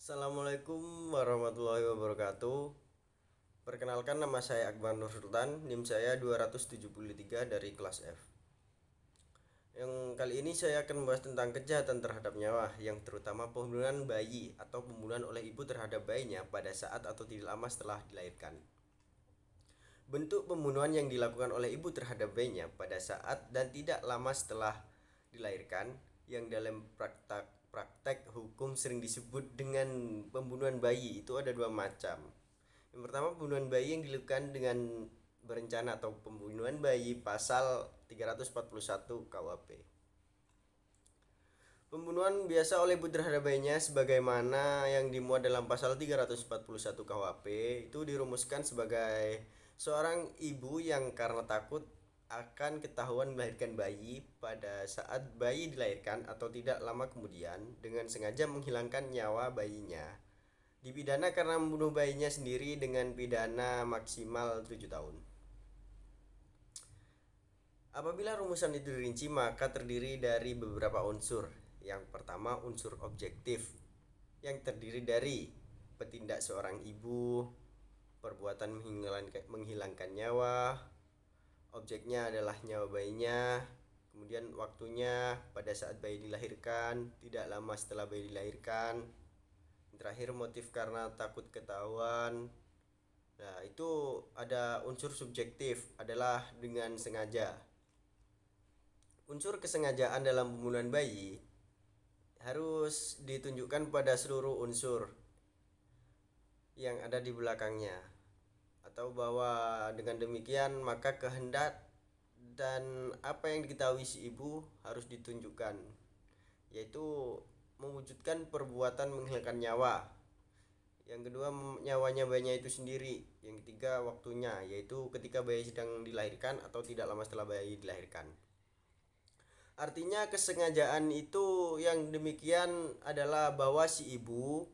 Assalamualaikum warahmatullahi wabarakatuh. Perkenalkan, nama saya Akbar Nur Sultan, NIM saya 273 dari kelas F. Yang kali ini saya akan membahas tentang kejahatan terhadap nyawa, yang terutama pembunuhan bayi atau pembunuhan oleh ibu terhadap bayinya pada saat atau tidak lama setelah dilahirkan. Bentuk pembunuhan yang dilakukan oleh ibu terhadap bayinya pada saat dan tidak lama setelah dilahirkan, yang dalam praktek hukum sering disebut dengan pembunuhan bayi, itu ada dua macam. Yang pertama, pembunuhan bayi yang dilakukan dengan berencana atau pembunuhan bayi pasal 341 KUHP. Pembunuhan biasa oleh ibu terhadap bayinya sebagaimana yang dimuat dalam pasal 341 KUHP itu dirumuskan sebagai seorang ibu yang karena takut akan ketahuan melahirkan bayi pada saat bayi dilahirkan atau tidak lama kemudian dengan sengaja menghilangkan nyawa bayinya, dipidana karena membunuh bayinya sendiri dengan pidana maksimal 7 tahun. Apabila rumusan itu dirinci, maka terdiri dari beberapa unsur. Yang pertama, unsur objektif, yang terdiri dari petindak seorang ibu, perbuatan menghilangkan nyawa, objeknya adalah nyawa bayinya, kemudian waktunya pada saat bayi dilahirkan, tidak lama setelah bayi dilahirkan, terakhir motif karena takut ketahuan. Nah, itu ada unsur subjektif, adalah dengan sengaja. Unsur kesengajaan dalam pembunuhan bayi harus ditunjukkan pada seluruh unsur yang ada di belakangnya, atau bahwa dengan demikian maka kehendak dan apa yang diketahui si ibu harus ditunjukkan, yaitu mewujudkan perbuatan menghilangkan nyawa. Yang kedua, nyawanya bayinya itu sendiri. Yang ketiga, waktunya, yaitu ketika bayi sedang dilahirkan atau tidak lama setelah bayi dilahirkan. Artinya kesengajaan itu yang demikian adalah bahwa si ibu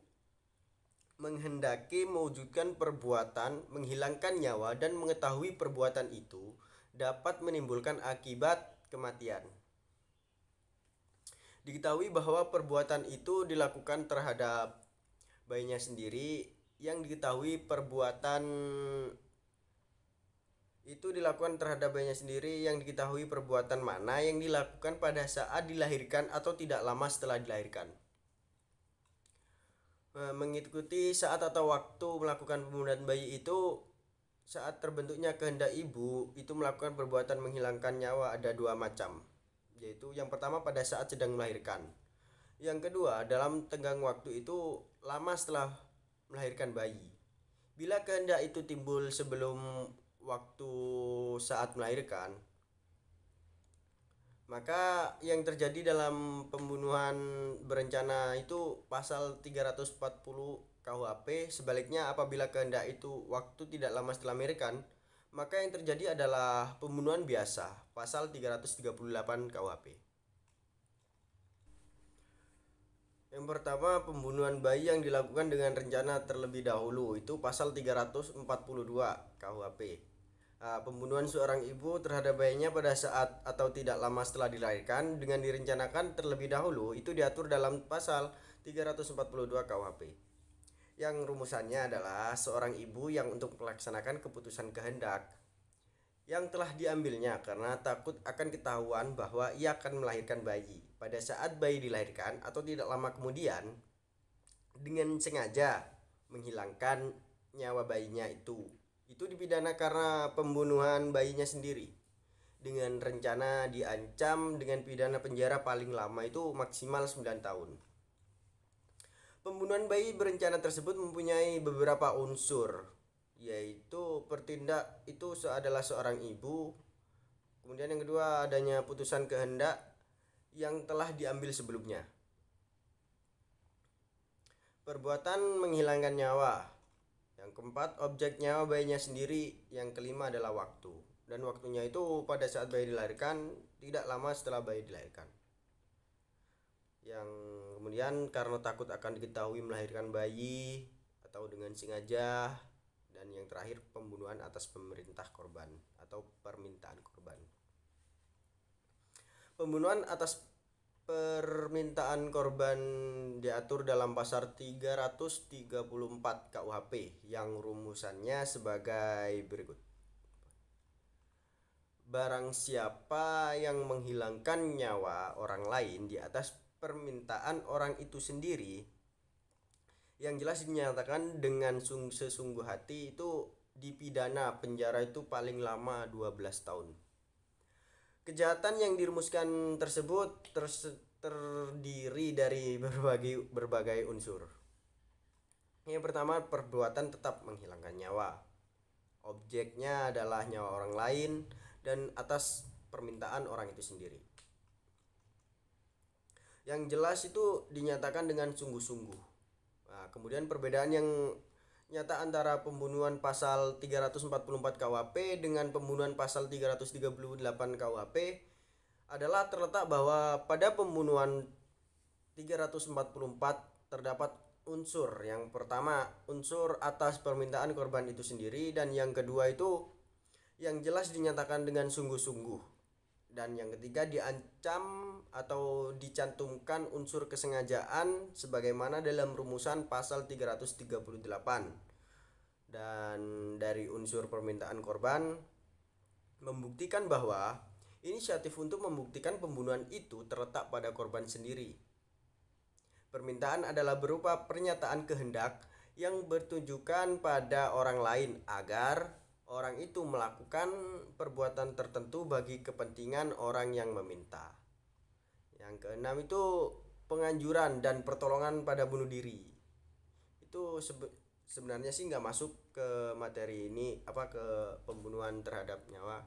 menghendaki mewujudkan perbuatan menghilangkan nyawa dan mengetahui perbuatan itu dapat menimbulkan akibat kematian. Diketahui bahwa perbuatan itu dilakukan terhadap bayinya sendiri, yang diketahui perbuatan itu dilakukan terhadap bayinya sendiri, yang diketahui perbuatan mana yang dilakukan pada saat dilahirkan atau tidak lama setelah dilahirkan. Mengikuti saat atau waktu melakukan pembunuhan bayi itu saat terbentuknya kehendak ibu itu melakukan perbuatan menghilangkan nyawa ada dua macam, yaitu yang pertama pada saat sedang melahirkan, yang kedua dalam tenggang waktu itu lama setelah melahirkan bayi. Bila kehendak itu timbul sebelum waktu saat melahirkan, maka yang terjadi dalam pembunuhan berencana itu pasal 340 KUHP. Sebaliknya, apabila kehendak itu waktu tidak lama setelah melahirkan, maka yang terjadi adalah pembunuhan biasa, pasal 338 KUHP. Yang pertama, pembunuhan bayi yang dilakukan dengan rencana terlebih dahulu, itu pasal 342 KUHP. Pembunuhan seorang ibu terhadap bayinya pada saat atau tidak lama setelah dilahirkan dengan direncanakan terlebih dahulu itu diatur dalam pasal 342 KUHP. Yang rumusannya adalah seorang ibu yang untuk melaksanakan keputusan kehendak yang telah diambilnya karena takut akan ketahuan bahwa ia akan melahirkan bayi pada saat bayi dilahirkan atau tidak lama kemudian, dengan sengaja menghilangkan nyawa bayinya itu dipidana karena pembunuhan bayinya sendiri dengan rencana diancam dengan pidana penjara paling lama itu maksimal 9 tahun. Pembunuhan bayi berencana tersebut mempunyai beberapa unsur, yaitu bertindak itu adalah seorang ibu, kemudian yang kedua adanya putusan kehendak yang telah diambil sebelumnya, perbuatan menghilangkan nyawa, yang keempat objek nyawa bayinya sendiri, yang kelima adalah waktu, dan waktunya itu pada saat bayi dilahirkan tidak lama setelah bayi dilahirkan. Yang kemudian karena takut akan diketahui melahirkan bayi atau dengan sengaja, dan yang terakhir pembunuhan atas pemerintah korban atau permintaan korban. Pembunuhan atas permintaan korban diatur dalam pasal 334 KUHP yang rumusannya sebagai berikut. Barang siapa yang menghilangkan nyawa orang lain di atas permintaan orang itu sendiri, yang jelas dinyatakan dengan sesungguh hati, itu dipidana penjara itu paling lama 12 tahun. Kejahatan yang dirumuskan tersebut terdiri dari berbagai unsur. Yang pertama, perbuatan tetap menghilangkan nyawa. Objeknya adalah nyawa orang lain dan atas permintaan orang itu sendiri. Yang jelas itu dinyatakan dengan sungguh-sungguh. Nah, kemudian perbedaan yang nyata antara pembunuhan pasal 344 KUHP dengan pembunuhan pasal 338 KUHP adalah terletak bahwa pada pembunuhan 344 terdapat unsur. Yang pertama, unsur atas permintaan korban itu sendiri, dan yang kedua itu yang jelas dinyatakan dengan sungguh-sungguh, dan yang ketiga diancam atau dicantumkan unsur kesengajaan sebagaimana dalam rumusan pasal 338. Dan dari unsur permintaan korban membuktikan bahwa inisiatif untuk membuktikan pembunuhan itu terletak pada korban sendiri. Permintaan adalah berupa pernyataan kehendak yang bertujukan pada orang lain agar orang itu melakukan perbuatan tertentu bagi kepentingan orang yang meminta. Yang keenam itu penganjuran dan pertolongan pada bunuh diri. Itu sebenarnya sih nggak masuk ke materi ini, ke pembunuhan terhadap nyawa.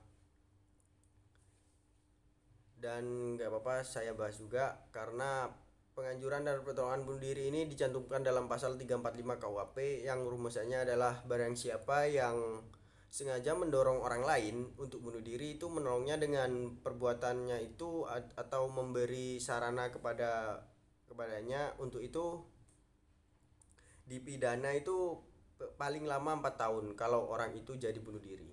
Dan nggak apa-apa saya bahas juga karena penganjuran dan pertolongan bunuh diri ini dicantumkan dalam pasal 345 KUHP yang rumusannya adalah barang siapa yang sengaja mendorong orang lain untuk bunuh diri, itu menolongnya dengan perbuatannya itu atau memberi sarana kepadanya untuk itu dipidana itu paling lama 4 tahun kalau orang itu jadi bunuh diri.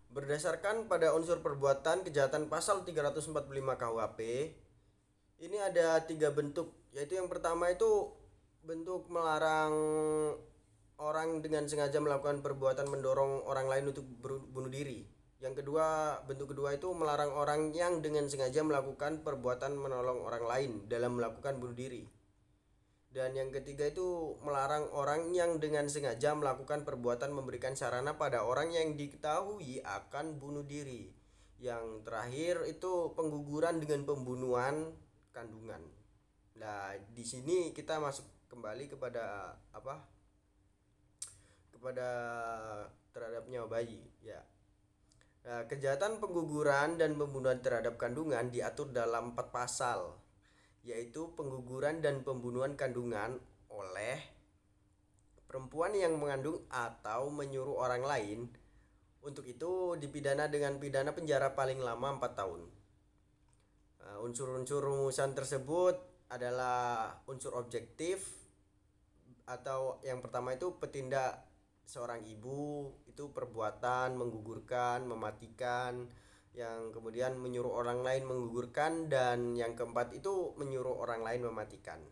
Berdasarkan pada unsur perbuatan kejahatan pasal 345 KUHP, ini ada 3 bentuk, yaitu yang pertama itu bentuk melarang orang dengan sengaja melakukan perbuatan mendorong orang lain untuk bunuh diri. Yang kedua, bentuk kedua itu melarang orang yang dengan sengaja melakukan perbuatan menolong orang lain dalam melakukan bunuh diri. Dan yang ketiga itu melarang orang yang dengan sengaja melakukan perbuatan memberikan sarana pada orang yang diketahui akan bunuh diri. Yang terakhir itu pengguguran dengan pembunuhan kandungan. Nah, di sini kita masuk kembali kepada terhadap nyawa bayi ya. Nah, kejahatan pengguguran dan pembunuhan terhadap kandungan diatur dalam 4 pasal, yaitu pengguguran dan pembunuhan kandungan oleh perempuan yang mengandung atau menyuruh orang lain. Untuk itu dipidana dengan pidana penjara paling lama 4 tahun. Unsur-unsur rumusan tersebut adalah unsur objektif, atau yang pertama itu petindak seorang ibu itu perbuatan menggugurkan, mematikan, yang kemudian menyuruh orang lain menggugurkan, dan yang keempat itu menyuruh orang lain mematikan.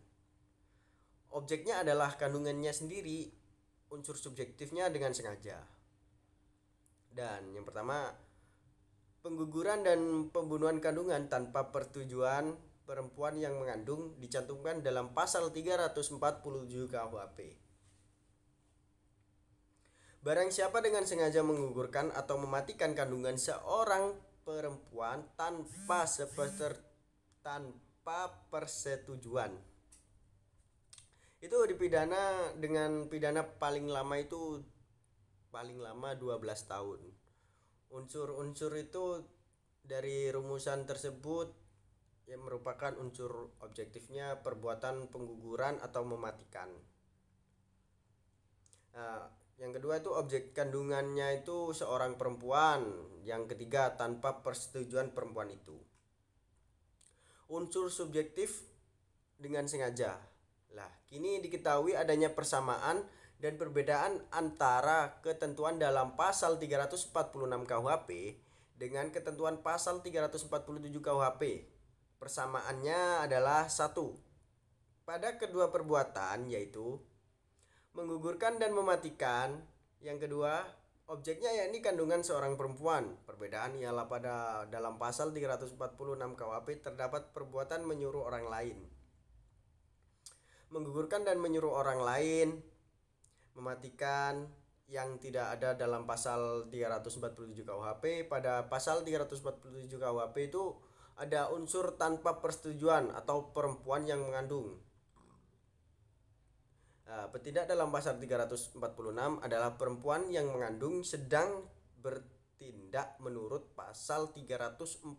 Objeknya adalah kandungannya sendiri, unsur subjektifnya dengan sengaja. Dan yang pertama, pengguguran dan pembunuhan kandungan tanpa persetujuan perempuan yang mengandung dicantumkan dalam pasal 347 KUHP. Barang siapa dengan sengaja menggugurkan atau mematikan kandungan seorang perempuan tanpa persetujuan, itu dipidana dengan pidana paling lama 12 tahun. Unsur-unsur itu dari rumusan tersebut yang merupakan unsur objektifnya perbuatan pengguguran atau mematikan. Nah, yang kedua itu objek kandungannya itu seorang perempuan. Yang ketiga tanpa persetujuan perempuan itu. Unsur subjektif dengan sengaja. Lah, kini diketahui adanya persamaan dan perbedaan antara ketentuan dalam pasal 346 KUHP dengan ketentuan pasal 347 KUHP. Persamaannya adalah satu. Pada kedua perbuatan yaitu menggugurkan dan mematikan. Yang kedua, objeknya yakni kandungan seorang perempuan. Perbedaan ialah pada dalam pasal 346 KUHP terdapat perbuatan menyuruh orang lain. Menggugurkan dan menyuruh orang lain, mematikan yang tidak ada dalam pasal 347 KUHP. Pada pasal 347 KUHP itu ada unsur tanpa persetujuan atau perempuan yang mengandung. Petindak dalam pasal 346 adalah perempuan yang mengandung sedang bertindak menurut pasal 347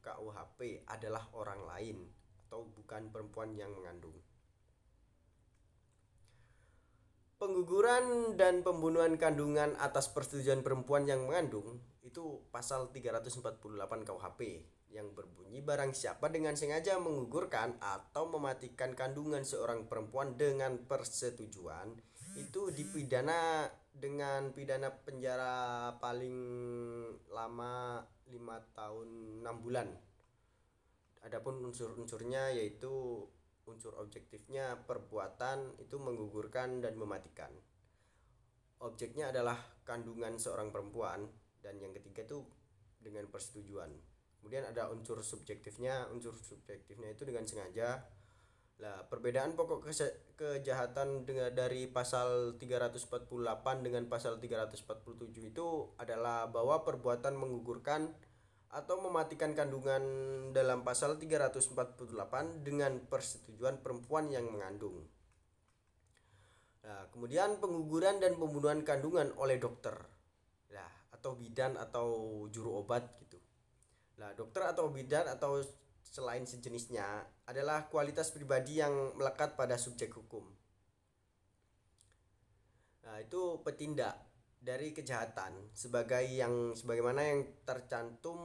KUHP adalah orang lain atau bukan perempuan yang mengandung. Pengguguran dan pembunuhan kandungan atas persetujuan perempuan yang mengandung itu pasal 348 KUHP yang berbunyi barang siapa dengan sengaja menggugurkan atau mematikan kandungan seorang perempuan dengan persetujuan itu dipidana dengan pidana penjara paling lama 5 tahun 6 bulan. Adapun unsur-unsurnya yaitu unsur objektifnya perbuatan itu menggugurkan dan mematikan. Objeknya adalah kandungan seorang perempuan dan yang ketiga itu dengan persetujuan. Kemudian ada unsur subjektifnya itu dengan sengaja. Nah, perbedaan pokok kejahatan dari pasal 348 dengan pasal 347 itu adalah bahwa perbuatan menggugurkan atau mematikan kandungan dalam pasal 348 dengan persetujuan perempuan yang mengandung. Nah, kemudian pengguguran dan pembunuhan kandungan oleh dokter, nah, atau bidan atau juru obat gitu. Nah, dokter atau bidan atau selain sejenisnya adalah kualitas pribadi yang melekat pada subjek hukum. Nah, itu petindak dari kejahatan sebagaimana yang tercantum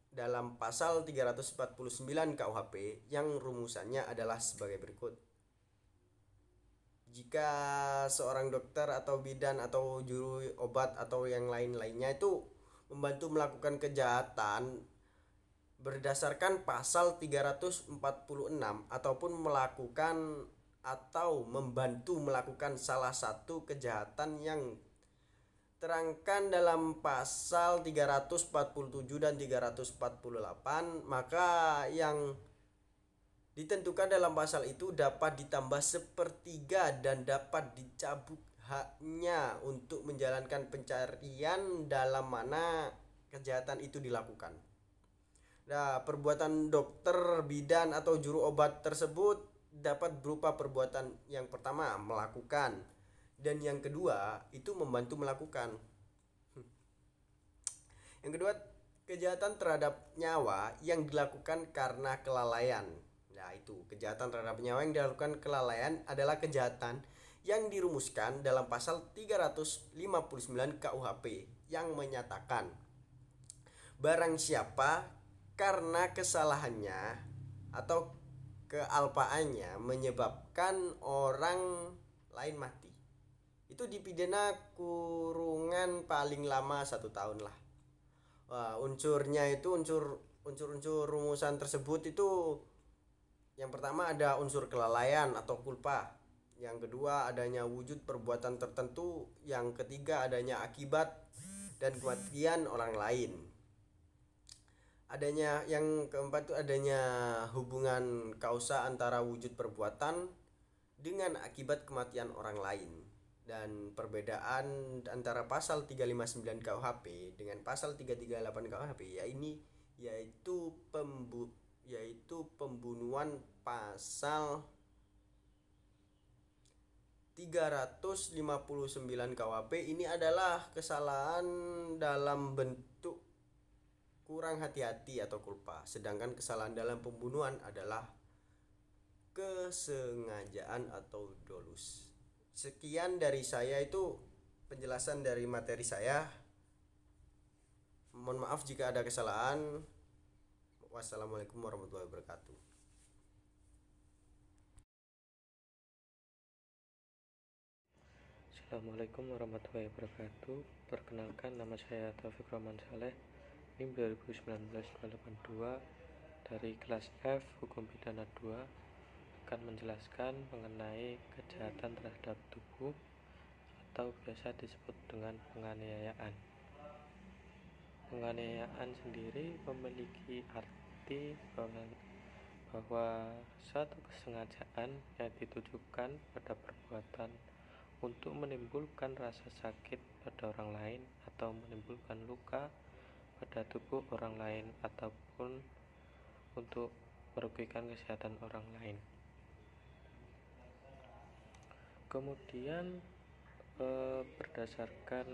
dalam pasal 349 KUHP yang rumusannya adalah sebagai berikut. Jika seorang dokter atau bidan atau juru obat atau yang lain-lainnya itu membantu melakukan kejahatan berdasarkan pasal 346 ataupun melakukan atau membantu melakukan salah satu kejahatan yang terangkan dalam pasal 347 dan 348, maka yang ditentukan dalam pasal itu dapat ditambah sepertiga dan dapat dicabut haknya untuk menjalankan pencarian dalam mana kejahatan itu dilakukan. Nah, perbuatan dokter, bidan atau juru obat tersebut dapat berupa perbuatan yang pertama melakukan dan yang kedua itu membantu melakukan. Yang kedua, kejahatan terhadap nyawa yang dilakukan karena kelalaian. Nah, itu kejahatan terhadap nyawa yang dilakukan kelalaian adalah kejahatan yang dirumuskan dalam pasal 359 KUHP yang menyatakan barang siapa karena kesalahannya atau kealpaannya menyebabkan orang lain mati, itu dipidana kurungan paling lama 1 tahun lah. Unsurnya itu unsur rumusan tersebut itu yang pertama ada unsur kelalaian atau kulpa, yang kedua adanya wujud perbuatan tertentu, yang ketiga adanya akibat dan kematian orang lain, adanya yang keempat itu adanya hubungan kausa antara wujud perbuatan dengan akibat kematian orang lain. Dan perbedaan antara pasal 359 KUHP dengan pasal 338 KUHP yaitu pembunuhan pasal 359 KUHP ini adalah kesalahan dalam bentuk kurang hati-hati atau kulpa, sedangkan kesalahan dalam pembunuhan adalah kesengajaan atau dolus. Sekian dari saya, itu penjelasan dari materi saya. Mohon maaf jika ada kesalahan. Wassalamualaikum warahmatullahi wabarakatuh. Assalamualaikum warahmatullahi wabarakatuh. Perkenalkan, nama saya Taufik Rahman Saleh, NIM 2019-282 dari kelas F Hukum Pidana 2 akan menjelaskan mengenai kejahatan terhadap tubuh atau biasa disebut dengan penganiayaan. Penganiayaan sendiri memiliki arti bahwa suatu kesengajaan yang ditujukan pada perbuatan untuk menimbulkan rasa sakit pada orang lain atau menimbulkan luka pada tubuh orang lain ataupun untuk merugikan kesehatan orang lain. Kemudian berdasarkan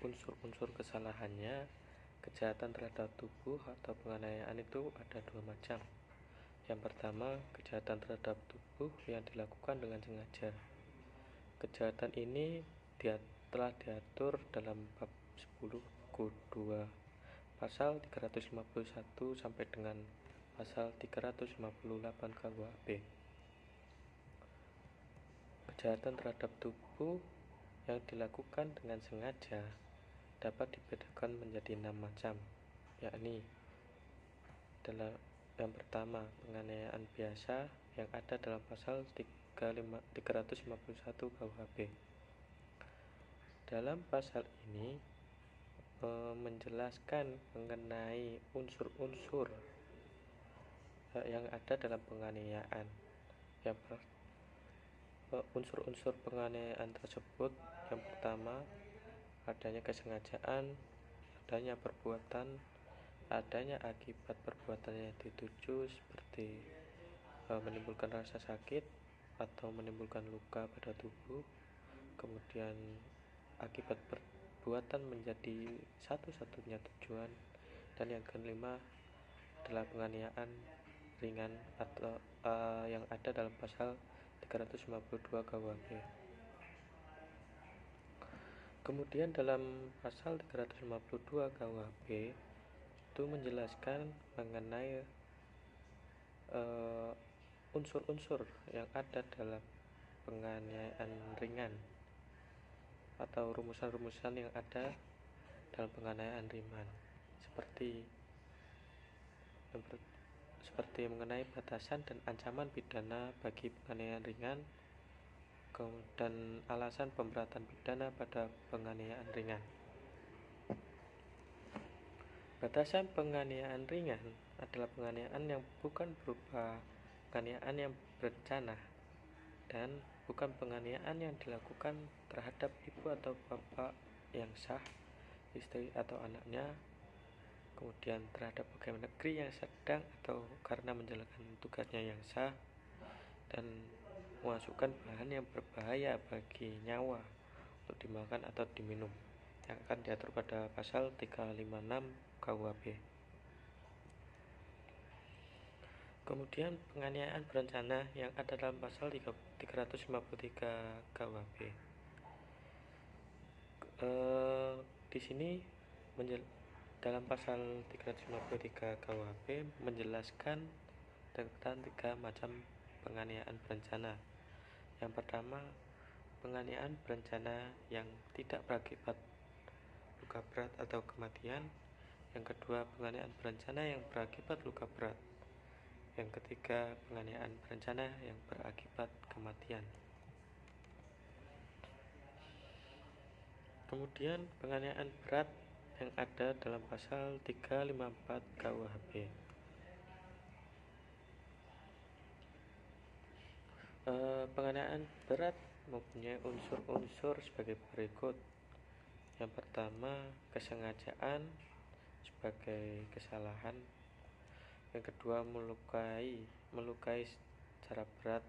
unsur-unsur kesalahannya, kejahatan terhadap tubuh atau penganiayaan itu ada dua macam. Yang pertama, kejahatan terhadap tubuh yang dilakukan dengan sengaja. Kejahatan ini telah diatur dalam bab 10 buku 2 pasal 351 sampai dengan pasal 358 KUHP. Kejahatan terhadap tubuh yang dilakukan dengan sengaja dapat dibedakan menjadi 6 macam, yakni yang pertama, penganiayaan biasa yang ada dalam pasal 351 KUHP. Dalam pasal ini menjelaskan mengenai unsur-unsur yang ada dalam penganiayaan. Unsur-unsur penganiayaan tersebut, yang pertama, adanya kesengajaan, adanya perbuatan, adanya akibat perbuatan yang dituju seperti menimbulkan rasa sakit atau menimbulkan luka pada tubuh, kemudian akibat perbuatan menjadi satu-satunya tujuan, dan yang kelima adalah penganiayaan ringan atau yang ada dalam pasal 352 KUHP. Kemudian dalam pasal 352 KUHP itu menjelaskan mengenai unsur-unsur yang ada dalam penganiayaan ringan atau rumusan-rumusan yang ada dalam penganiayaan ringan, seperti mengenai batasan dan ancaman pidana bagi penganiayaan ringan dan alasan pemberatan pidana pada penganiayaan ringan. Batasan penganiayaan ringan adalah penganiayaan yang bukan berupa penganiayaan yang berencana dan bukan penganiayaan yang dilakukan terhadap ibu atau bapak yang sah, istri atau anaknya, kemudian terhadap pegawai negeri yang sedang atau karena menjalankan tugasnya yang sah, dan memasukkan bahan yang berbahaya bagi nyawa untuk dimakan atau diminum, yang akan diatur pada pasal 356 KUHP. Kemudian penganiayaan berencana yang ada dalam pasal 353 KUHP. Di sini dalam pasal 353 KUHP menjelaskan tentang 3 macam penganiayaan berencana. Yang pertama, penganiayaan berencana yang tidak berakibat luka berat atau kematian. Yang kedua, penganiayaan berencana yang berakibat luka berat. Yang ketiga, penganiayaan berencana yang berakibat kematian. Kemudian penganiayaan berat yang ada dalam pasal 354 KUHP. Penganiayaan berat mempunyai unsur-unsur sebagai berikut. Yang pertama, kesengajaan sebagai kesalahan. Yang kedua, melukai secara berat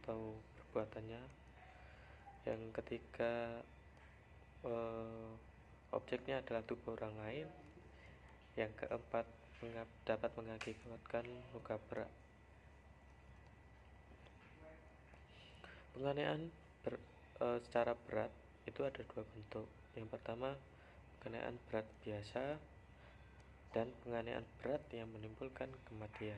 atau perbuatannya. Yang ketiga, objeknya adalah tubuh orang lain. Yang keempat, dapat mengakibatkan luka berat. Penganiayaan secara berat itu ada 2 bentuk. Yang pertama, penganiayaan berat biasa dan penganiayaan berat yang menimbulkan kematian.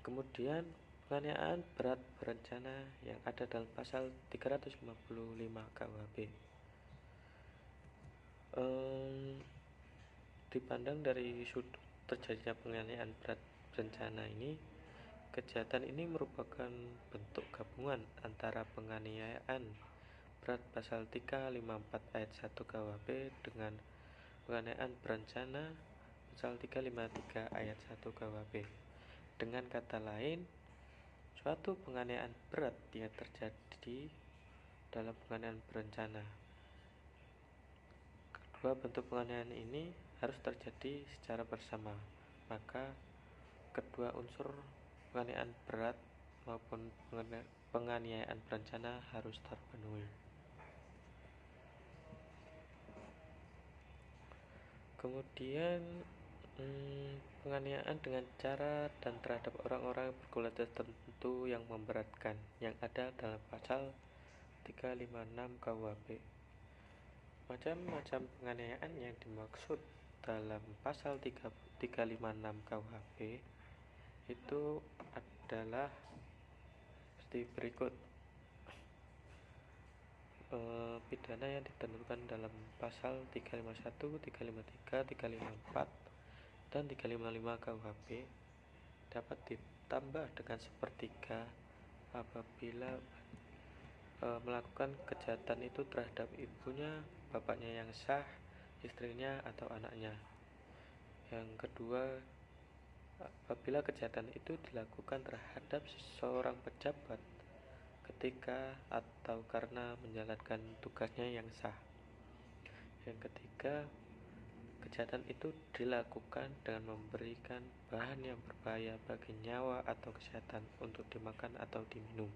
Kemudian penganiayaan berat berencana yang ada dalam pasal 355 KUHP. Dipandang dari sudut terjadinya penganiayaan berat berencana ini, kejahatan ini merupakan bentuk gabungan antara penganiayaan berat pasal 354 ayat 1 KUHP dengan penganiayaan berencana pasal 353 ayat 1 KUHP. Dengan kata lain, suatu penganiayaan berat yang terjadi dalam penganiayaan berencana. Kedua bentuk penganiayaan ini harus terjadi secara bersama, maka kedua unsur penganiayaan berat maupun penganiayaan berencana harus terpenuhi. Kemudian penganiayaan dengan cara dan terhadap orang-orang berkualitas tertentu yang memberatkan yang ada dalam pasal 356 KUHP. Macam-macam penganiayaan yang dimaksud dalam pasal 356 KUHP itu adalah seperti berikut. Pidana yang ditentukan dalam pasal 351, 353, 354 dan 355 KUHP dapat ditambah dengan sepertiga apabila melakukan kejahatan itu terhadap ibunya, bapaknya yang sah, istrinya atau anaknya. Yang kedua, apabila kejahatan itu dilakukan terhadap seseorang pejabat ketika atau karena menjalankan tugasnya yang sah. Yang ketiga, kejahatan itu dilakukan dengan memberikan bahan yang berbahaya bagi nyawa atau kesehatan untuk dimakan atau diminum.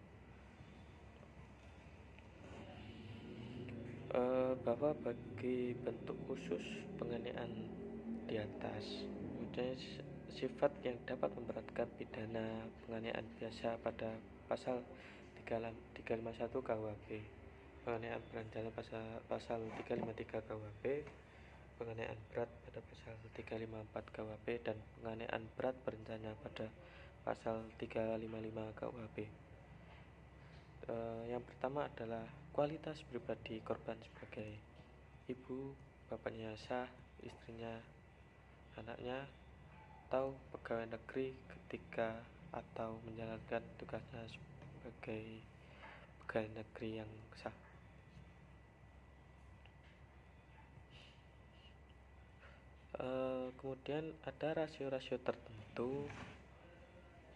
Bahwa bagi bentuk khusus penganiayaan di atas, kemudian sifat yang dapat memberatkan pidana penganiayaan biasa pada pasal 351 KUHP, penganiayaan berencana pasal 353 KUHP, penganiayaan berat pada pasal 354 KUHP, dan penganiayaan berat berencana pada pasal 355 KUHP. Yang pertama adalah kualitas pribadi korban sebagai ibu, bapaknya sah, istrinya, anaknya, atau pegawai negeri ketika atau menjalankan tugasnya sebagai pegawai negeri yang sah. Kemudian ada rasio-rasio tertentu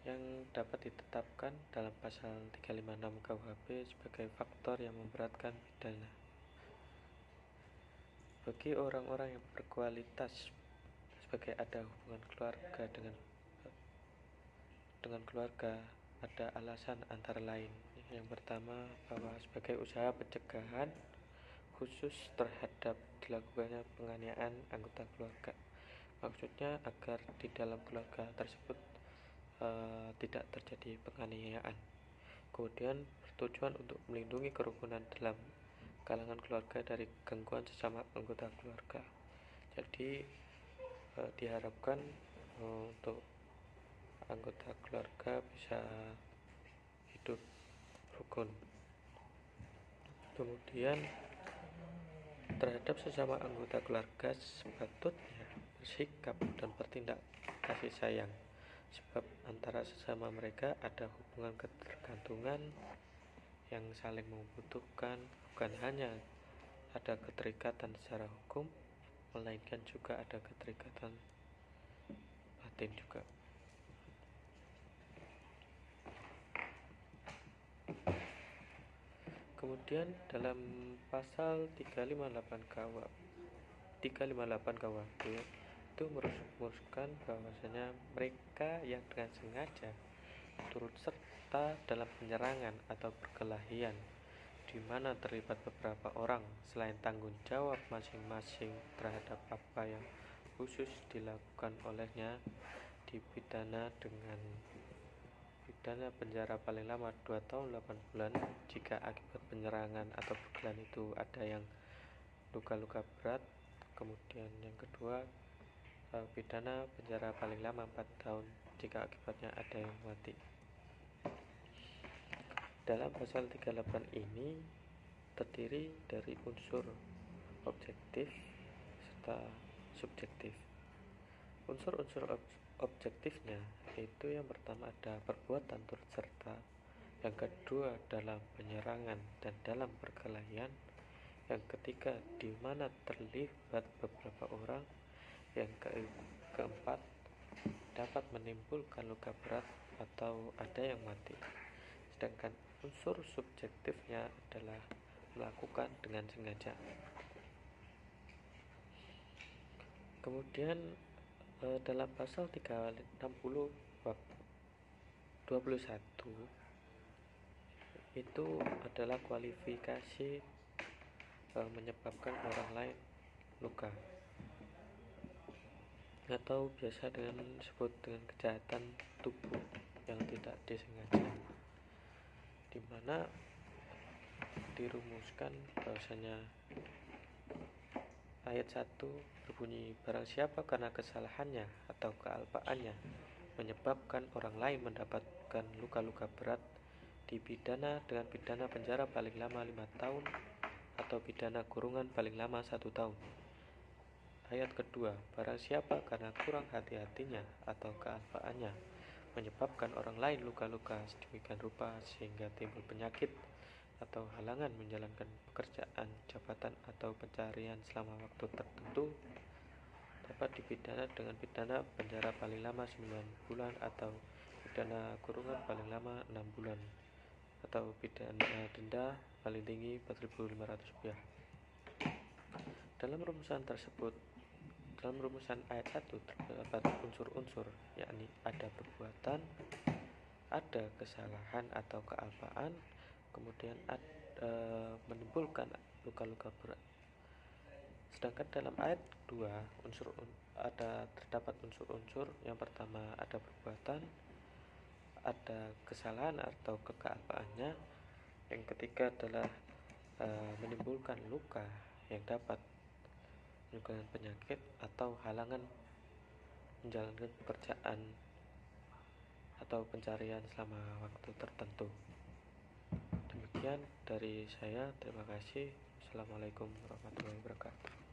yang dapat ditetapkan dalam pasal 356 KUHP sebagai faktor yang memberatkan pidana. Bagi orang-orang yang berkualitas sebagai ada hubungan keluarga dengan keluarga, ada alasan antara lain. Yang pertama, bahwa sebagai usaha pencegahan khusus terhadap dilakukannya penganiayaan anggota keluarga. Maksudnya agar di dalam keluarga tersebut tidak terjadi penganiayaan. Kemudian bertujuan untuk melindungi kerukunan dalam kalangan keluarga dari gangguan sesama anggota keluarga. Jadi diharapkan untuk anggota keluarga bisa hidup rukun. Kemudian terhadap sesama anggota keluarga sepatutnya bersikap dan bertindak kasih sayang, sebab antara sesama mereka ada hubungan ketergantungan yang saling membutuhkan. Bukan hanya ada keterikatan secara hukum, melainkan juga ada keterikatan batin juga. Kemudian dalam pasal 358 KUHP itu merumuskan bahwasanya mereka yang dengan sengaja turut serta dalam penyerangan atau perkelahian di mana terlibat beberapa orang selain tanggung jawab masing-masing terhadap apa yang khusus dilakukan olehnya, dipidana dengan pidana penjara paling lama 2 tahun 8 bulan jika akibat penyerangan atau pukulan itu ada yang luka-luka berat. Kemudian yang kedua, pidana penjara paling lama 4 tahun jika akibatnya ada yang mati. Dalam pasal 38 ini terdiri dari unsur objektif serta subjektif. Unsur-unsur objektifnya itu yang pertama ada perbuatan turut serta, yang kedua dalam penyerangan dan dalam perkelahian, yang ketiga di mana terlibat beberapa orang, yang keempat dapat menimbulkan luka berat atau ada yang mati. Sedangkan unsur subjektifnya adalah melakukan dengan sengaja. Kemudian dalam pasal 360 bab 21 itu adalah kualifikasi menyebabkan orang lain luka, atau biasa disebut dengan kejahatan tubuh yang tidak disengaja, di mana dirumuskan bahwasanya ayat 1 berbunyi, barang siapa karena kesalahannya atau kealpaannya menyebabkan orang lain mendapatkan luka-luka berat, dipidana dengan pidana penjara paling lama 5 tahun atau pidana kurungan paling lama 1 tahun. Ayat kedua, barang siapa karena kurang hati-hatinya atau kealpaannya menyebabkan orang lain luka-luka sedemikian rupa sehingga timbul penyakit atau halangan menjalankan pekerjaan, jabatan, atau pencarian selama waktu tertentu, dapat dipidana dengan pidana penjara paling lama 9 bulan atau pidana kurungan paling lama 6 bulan atau pidana denda paling tinggi Rp4.500. Dalam rumusan ayat 1 terdapat unsur-unsur, yakni ada perbuatan, ada kesalahan atau kealpaan, kemudian menimbulkan luka-luka berat. Sedangkan dalam ayat 2 terdapat unsur-unsur. Yang pertama ada perbuatan, ada kesalahan atau kealpaannya. Yang ketiga adalah menimbulkan luka yang dapat menimbulkan penyakit atau halangan menjalankan pekerjaan atau pencarian selama waktu tertentu. Demikian dari saya, terima kasih. Assalamualaikum warahmatullahi wabarakatuh.